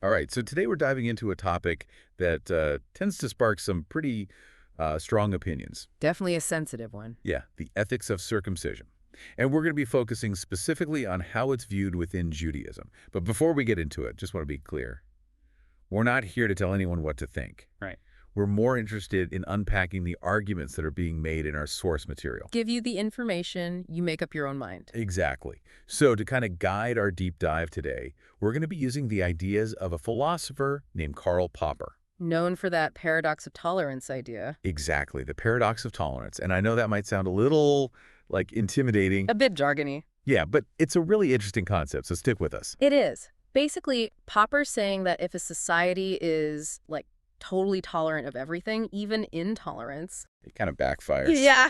All right, so today we're diving into a topic that tends to spark some pretty strong opinions. Definitely a sensitive one. Yeah, the ethics of circumcision. And we're going to be focusing specifically on how it's viewed within Judaism. But before we get into it, just want to be clear. We're not here to tell anyone what to think. Right. We're more interested in unpacking the arguments that are being made in our source material. Give you the information, you make up your own mind. Exactly. So to kind of guide our deep dive today, we're going to be using the ideas of a philosopher named Karl Popper. Known for that paradox of tolerance idea. Exactly, the paradox of tolerance. And I know that might sound a little, like, intimidating. A bit jargony. Yeah, but it's a really interesting concept, so stick with us. It is. Basically, Popper's saying that if a society is, like, totally tolerant of everything, even intolerance. It kind of backfires. Yeah.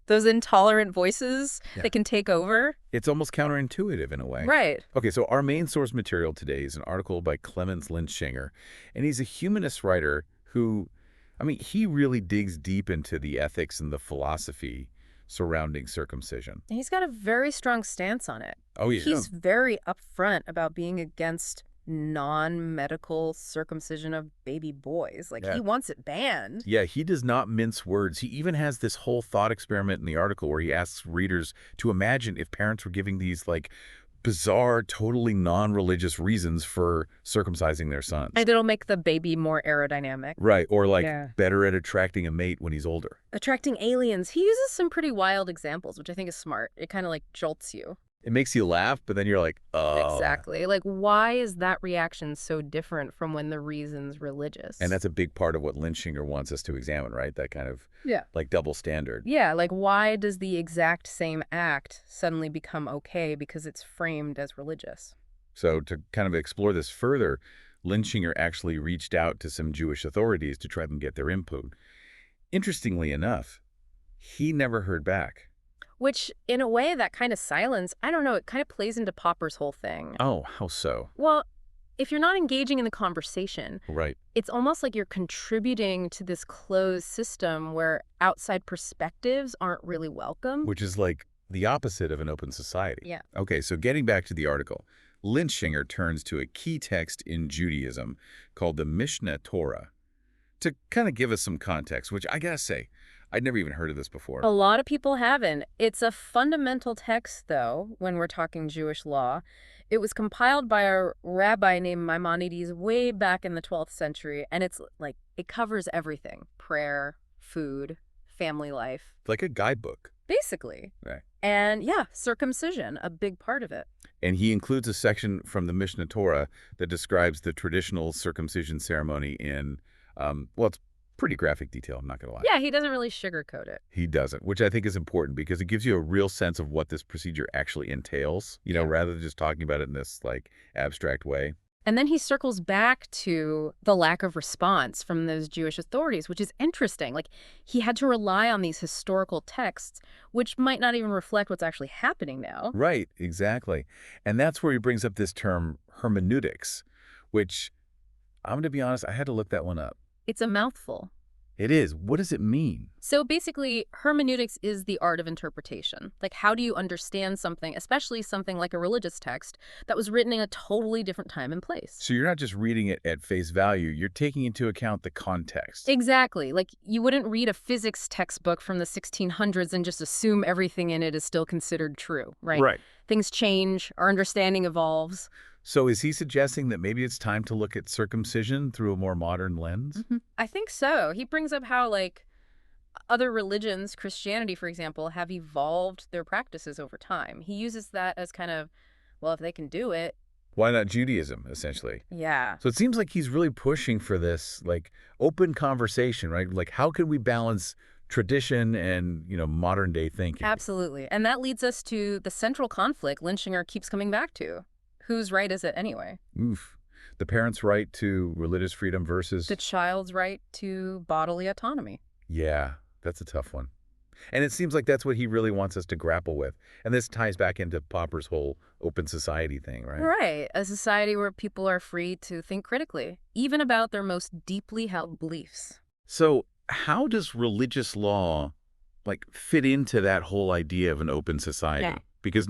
Those intolerant voices Yeah. that can take over. It's almost counterintuitive in a way. Right. Okay, so our main source material today is an article by Clemens Linschinger, and he's a humanist writer who, he really digs deep into the ethics and the philosophy surrounding circumcision. And he's got a very strong stance on it. Oh, yeah. He's very upfront about being against non-medical circumcision of baby boys. Like, Yeah. he wants it banned. Yeah, he does not mince words. He even has this whole thought experiment in the article where he asks readers to imagine if parents were giving these, like, bizarre, totally non-religious reasons for circumcising their sons. And it'll make the baby more aerodynamic. Right, or, like, Yeah. better at attracting a mate when he's older. Attracting aliens. He uses some pretty wild examples, which I think is smart. It kind of, like, jolts you. It makes you laugh, but then you're like, oh. Exactly. Like, why is that reaction so different from when the reason's religious? And that's a big part of what Linschinger wants us to examine, right? That kind of, Yeah. like, double standard. Yeah, like, why does the exact same act suddenly become okay because it's framed as religious? So to kind of explore this further, Linschinger actually reached out to some Jewish authorities to try and get their input. Interestingly enough, he never heard back. Which, in a way, that kind of silence, I don't know, it kind of plays into Popper's whole thing. Oh, how so? Well, if you're not engaging in the conversation, Right. it's almost like you're contributing to this closed system where outside perspectives aren't really welcome. Which is like the opposite of an open society. Yeah. Okay, so getting back to the article, Linschinger turns to a key text in Judaism called the Mishneh Torah to kind of give us some context, which I gotta say, I'd never even heard of this before. A lot of people haven't. It's a fundamental text, though, when we're talking Jewish law. It was compiled by a rabbi named Maimonides way back in the 12th century, and it's like, it covers everything. Prayer, food, family life. Like a guidebook. Basically. Right. And yeah, circumcision, a big part of it. And he includes a section from the Mishneh Torah that describes the traditional circumcision ceremony in, well, it's pretty graphic detail, I'm not going to lie. Yeah, he doesn't really sugarcoat it. He doesn't, which I think is important because it gives you a real sense of what this procedure actually entails, Yeah. rather than just talking about it in this, like, abstract way. And then he circles back to the lack of response from those Jewish authorities, which is interesting. Like, he had to rely on these historical texts, which might not even reflect what's actually happening now. Right, exactly. And that's where he brings up this term hermeneutics, which, I'm going to be honest, I had to look that one up. It's a mouthful. It is. What does it mean? So basically, hermeneutics is the art of interpretation. Like, how do you understand something, especially something like a religious text that was written in a totally different time and place? So you're not just reading it at face value, you're taking into account the context. Exactly. Like, you wouldn't read a physics textbook from the 1600s and just assume everything in it is still considered true, right? Right. Things change, our understanding evolves. So is he suggesting that maybe it's time to look at circumcision through a more modern lens? I think so. He brings up how, like, other religions, Christianity, for example, have evolved their practices over time. He uses that as kind of, well, if they can do it, Why not Judaism, essentially? yeah. So it seems like he's really pushing for this, like, open conversation, right? Like, how can we balance tradition and, modern day thinking? Absolutely. And that leads us to the central conflict Linschinger keeps coming back to. Whose right is it anyway? Oof. The parents' right to religious freedom versus... The child's right to bodily autonomy. Yeah, that's a tough one. And it seems like that's what he really wants us to grapple with. And this ties back into Popper's whole open society thing, right? Right. A society where people are free to think critically, even about their most deeply held beliefs. So how does religious law, like, fit into that whole idea of an open society? Yeah. Because,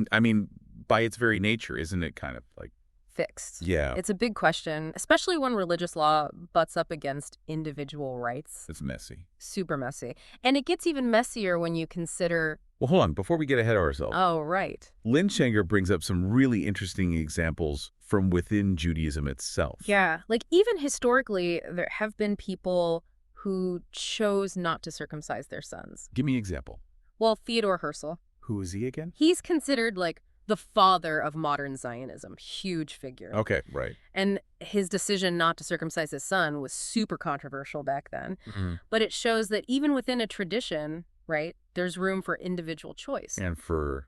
by its very nature, isn't it kind of, like, fixed. Yeah, It's a big question, especially when religious law butts up against individual rights. it's messy. Super messy. And it gets even messier when you consider, Well, hold on. Before we get ahead of ourselves, oh, right. Linshanger brings up some really interesting examples from within Judaism itself. Yeah. Like, even historically, there have been people who chose not to circumcise their sons. Give me an example. Well, Theodore Herzl, Who is he again? he's considered like the father of modern Zionism, huge figure. Okay, right. And his decision not to circumcise his son was super controversial back then. Mhm. But it shows that even within a tradition, right, there's room for individual choice. And for,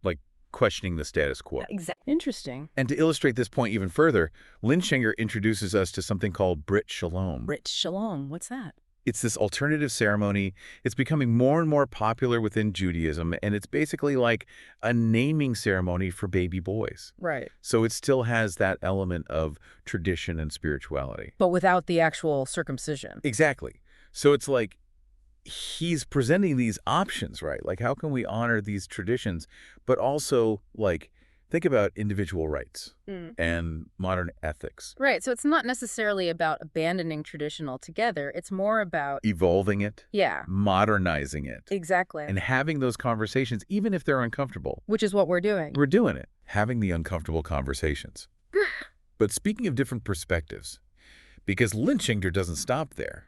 like, questioning the status quo. Exactly. Interesting. And to illustrate this point even further, Linshanger introduces us to something called Brit Shalom. Brit Shalom, what's that? It's this alternative ceremony. It's becoming more and more popular within Judaism, and it's basically like a naming ceremony for baby boys. Right. So it still has that element of tradition and spirituality. But without the actual circumcision. Exactly. So it's like he's presenting these options, right? Like, how can we honor these traditions, but also, like, think about individual rights and modern ethics. Right. So it's not necessarily about abandoning tradition altogether. It's more about, Evolving it, yeah, modernizing it, exactly. and having those conversations, even if they're uncomfortable. Which is what we're doing. We're doing it, having the uncomfortable conversations. But speaking of different perspectives, because Linshanger doesn't stop there.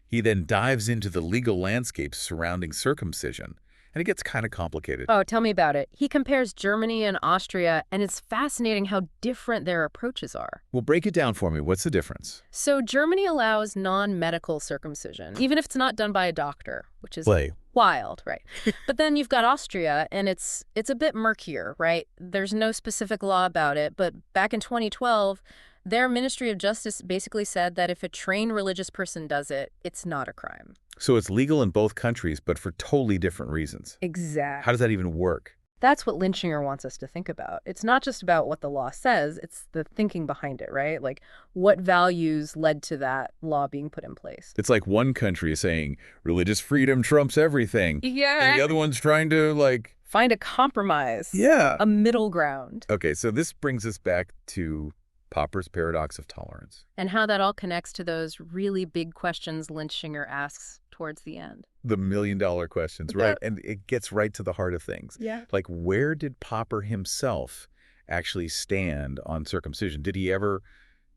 He then dives into the legal landscape surrounding circumcision, and it gets kind of complicated. Oh, tell me about it. He compares Germany and Austria, and it's fascinating how different their approaches are. Well, break it down for me. What's the difference? So Germany allows non-medical circumcision, even if it's not done by a doctor, which is wild, right? But then you've got Austria, and it's a bit murkier, right? There's no specific law about it, but back in 2012, their Ministry of Justice basically said that if a trained religious person does it, it's not a crime. So it's legal in both countries, but for totally different reasons. Exactly. How does that even work? That's what Linshanger wants us to think about. It's not just about what the law says, it's the thinking behind it, right? Like, what values led to that law being put in place? It's like one country is saying religious freedom trumps everything. Yeah. And the other one's trying to, like... Find a compromise. Yeah. A middle ground. Okay, so this brings us back to Popper's paradox of tolerance. And how that all connects to those really big questions Linshanger asks towards the end. The million-dollar questions, right? And it gets right to the heart of things. Yeah. Like, where did Popper himself actually stand on circumcision? Did he ever,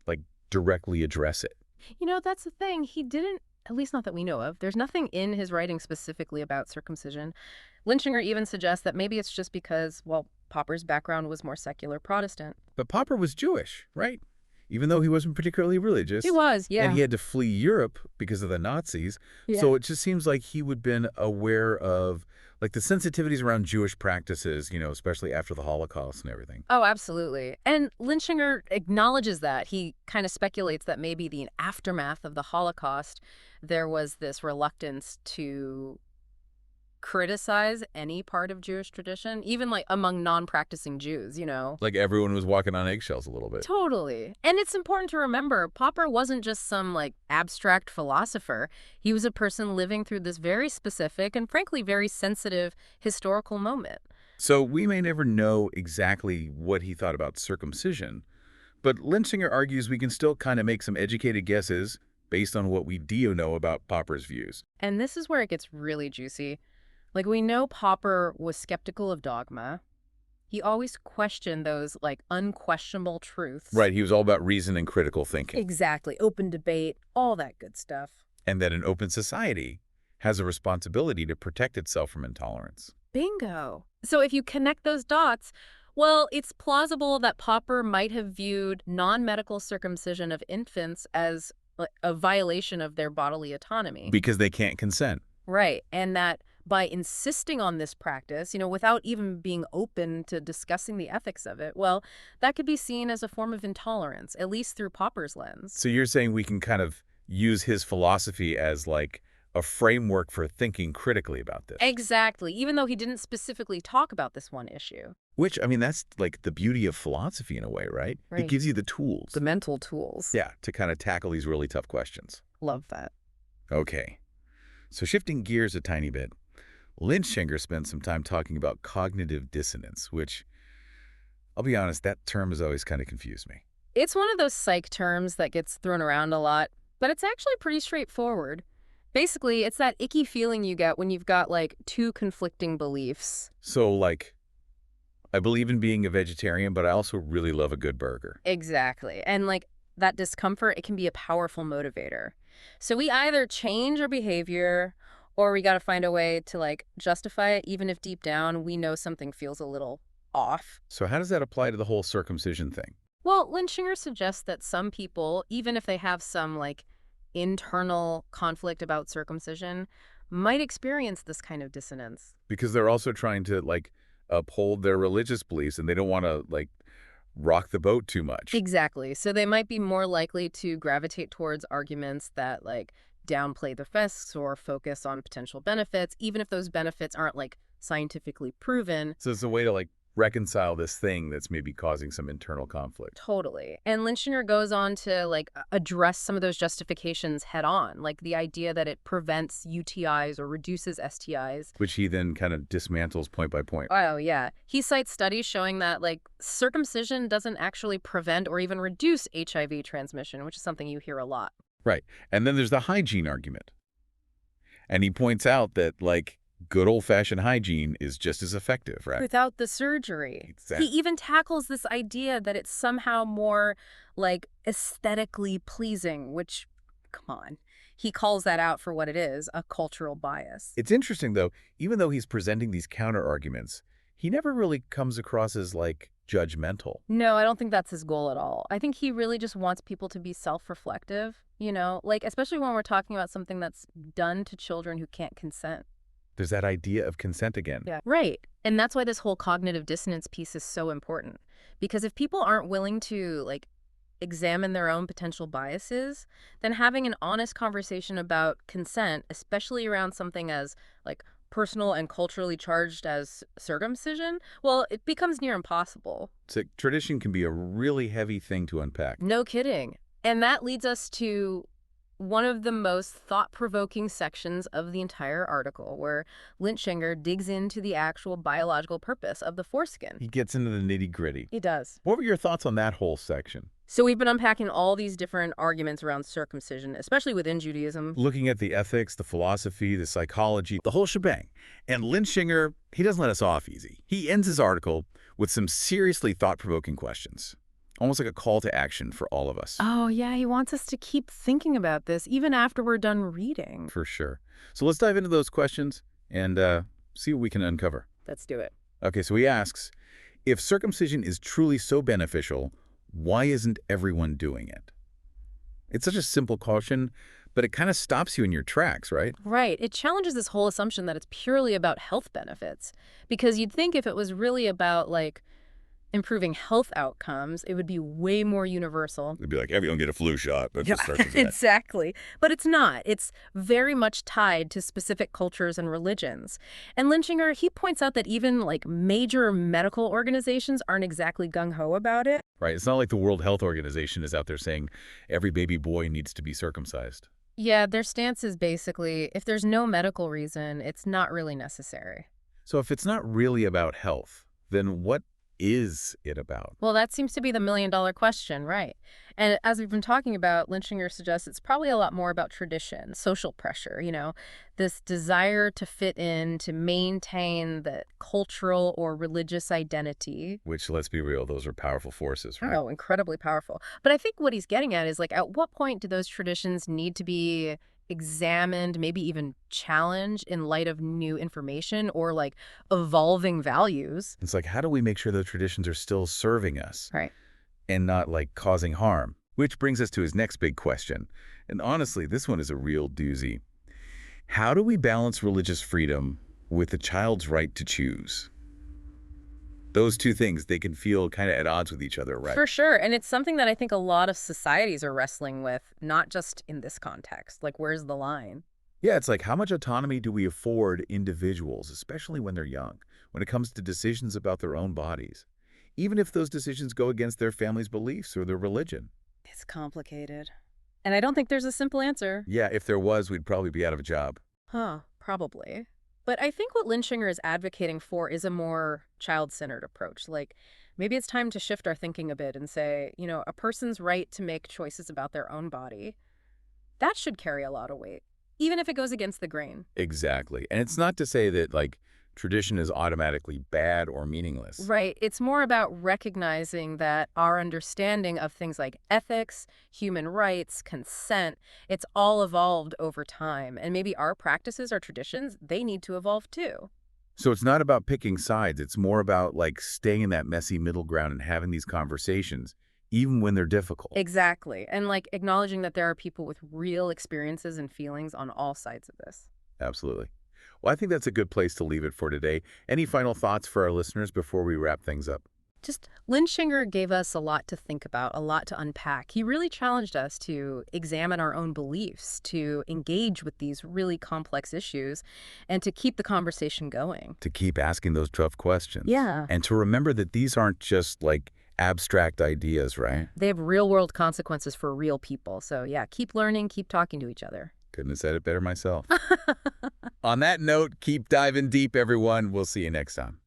like, directly address it? You know, that's the thing. He didn't, at least not that we know of. There's nothing in his writing specifically about circumcision. Linshanger even suggests that maybe it's just because, well, Popper's background was more secular Protestant. But Popper was Jewish, right? Even though he wasn't particularly religious. He was, yeah. And he had to flee Europe because of the Nazis. Yeah. So it just seems like he would have been aware of, like, the sensitivities around Jewish practices, you know, especially after the Holocaust and everything. Oh, absolutely. And Linshanger acknowledges that. He kind of speculates that maybe the aftermath of the Holocaust, there was this reluctance to criticize any part of Jewish tradition, even like among non-practicing Jews, you know. Like everyone was walking on eggshells a little bit. Totally. And it's important to remember, Popper wasn't just some like abstract philosopher. He was a person living through this very specific and frankly very sensitive historical moment. So we may never know exactly what he thought about circumcision, but Linshanger argues we can still kind of make some educated guesses based on what we do know about Popper's views. And this is where it gets really juicy. Like, we know Popper was skeptical of dogma. He always questioned those, like, unquestionable truths. Right, he was all about reason and critical thinking. Exactly. Open debate, all that good stuff. And that an open society has a responsibility to protect itself from intolerance. Bingo. So if you connect those dots, well, it's plausible that Popper might have viewed non-medical circumcision of infants as a violation of their bodily autonomy. Because they can't consent. Right, and that by insisting on this practice, you know, without even being open to discussing the ethics of it, well, that could be seen as a form of intolerance, at least through Popper's lens. So you're saying we can kind of use his philosophy as like a framework for thinking critically about this. Exactly, even though he didn't specifically talk about this one issue. Which, I mean, that's like the beauty of philosophy in a way, right? Right. It gives you the tools. The mental tools. Yeah, to kind of tackle these really tough questions. Love that. Okay. So shifting gears a tiny bit, Linshanger spent some time talking about cognitive dissonance, which I'll be honest, that term has always kind of confused me. It's one of those psych terms that gets thrown around a lot, but it's actually pretty straightforward. Basically, it's that icky feeling you get when you've got like two conflicting beliefs. So, like, I believe in being a vegetarian, but I also really love a good burger. Exactly. And like that discomfort, it can be a powerful motivator. So we either change our behavior or we got to find a way to like justify it, even if deep down we know something feels a little off. So how does that apply to the whole circumcision thing? Well, Linschinger suggests that some people, even if they have some like internal conflict about circumcision, might experience this kind of dissonance. Because they're also trying to, like, uphold their religious beliefs and they don't want to, like, rock the boat too much. Exactly. So they might be more likely to gravitate towards arguments that like downplay the risks or focus on potential benefits, even if those benefits aren't like scientifically proven. So it's a way to, like, reconcile this thing that's maybe causing some internal conflict. Totally. And Linschinger goes on to like address some of those justifications head on, like the idea that it prevents UTIs or reduces STIs. Which he then kind of dismantles point by point. Oh, yeah. He cites studies showing that like circumcision doesn't actually prevent or even reduce HIV transmission, which is something you hear a lot. Right. And then there's the hygiene argument. And he points out that, like, good old-fashioned hygiene is just as effective, right? Without the surgery. Exactly. He even tackles this idea that it's somehow more like aesthetically pleasing, which, come on. He calls that out for what it is, a cultural bias. It's interesting, though, even though he's presenting these counter-arguments, he never really comes across as, like, judgmental. No, I don't think that's his goal at all. I think he really just wants people to be self-reflective, like especially when we're talking about something that's done to children who can't consent. There's that idea of consent again. Yeah. Right. And that's why this whole cognitive dissonance piece is so important. Because if people aren't willing to, like, examine their own potential biases, then having an honest conversation about consent, especially around something as, like, personal and culturally charged as circumcision, well, it becomes near impossible. So tradition can be a really heavy thing to unpack. No kidding. And that leads us to one of the most thought-provoking sections of the entire article, where Linschinger digs into the actual biological purpose of the foreskin. He gets into the nitty-gritty. He does. What were your thoughts on that whole section? So we've been unpacking all these different arguments around circumcision, especially within Judaism. Looking at the ethics, the philosophy, the psychology, the whole shebang. And Linschinger, he doesn't let us off easy. He ends his article with some seriously thought-provoking questions. Almost like a call to action for all of us. Oh, yeah, he wants us to keep thinking about this even after we're done reading. For sure. So let's dive into those questions and see what we can uncover. Let's do it. Okay, so he asks, if circumcision is truly so beneficial, why isn't everyone doing it? It's such a simple question, but it kind of stops you in your tracks, right? Right. It challenges this whole assumption that it's purely about health benefits. Because you'd think if it was really about, like, improving health outcomes, it would be way more universal. It'd be like, everyone get a flu shot. Let's just start with that. Exactly. But it's not. It's very much tied to specific cultures and religions. And Linschinger, he points out that even like major medical organizations aren't exactly gung-ho about it. Right. It's not like the World Health Organization is out there saying every baby boy needs to be circumcised. Yeah, their stance is basically, if there's no medical reason, it's not really necessary. So if it's not really about health, then what is it about? Well, that seems to be the million-dollar question, right? And as we've been talking about, Linschinger suggests it's probably a lot more about tradition, social pressure, this desire to fit in, to maintain the cultural or religious identity. Which, let's be real, those are powerful forces, right? Oh, incredibly powerful. But I think what he's getting at is, like, at what point do those traditions need to be examined, maybe even challenged in light of new information or like evolving values? It's like, how do we make sure those traditions are still serving us? Right. And not like causing harm? Which brings us to his next big question. And honestly, this one is a real doozy. How do we balance religious freedom with the child's right to choose? Those two things, they can feel kind of at odds with each other, right? For sure. And it's something that I think a lot of societies are wrestling with, not just in this context. Like, where's the line? Yeah, it's like, how much autonomy do we afford individuals, especially when they're young, when it comes to decisions about their own bodies, even if those decisions go against their family's beliefs or their religion? It's complicated. And I don't think there's a simple answer. Yeah, if there was, we'd probably be out of a job. Huh, probably. But I think what Linschinger is advocating for is a more child-centered approach, like Maybe it's time to shift our thinking a bit and say, a person's right to make choices about their own body, that should carry a lot of weight, even if it goes against the grain. Exactly. And it's not to say that, like, tradition is automatically bad or meaningless. Right. It's more about recognizing that our understanding of things like ethics, human rights, consent, it's all evolved over time. And maybe our practices, our traditions, they need to evolve too. So it's not about picking sides. It's more about, like, staying in that messy middle ground and having these conversations, even when they're difficult. Exactly. And like acknowledging that there are people with real experiences and feelings on all sides of this. Absolutely. Well, I think that's a good place to leave it for today. Any final thoughts for our listeners before we wrap things up? Just Lynn Schinger gave us a lot to think about, a lot to unpack. He really challenged us to examine our own beliefs, to engage with these really complex issues, and to keep the conversation going. To keep asking those tough questions. Yeah. And to remember that these aren't just, like, abstract ideas, right? They have real-world consequences for real people. So yeah, keep learning, keep talking to each other. Couldn't have said it better myself. On that note, keep diving deep, everyone. We'll see you next time.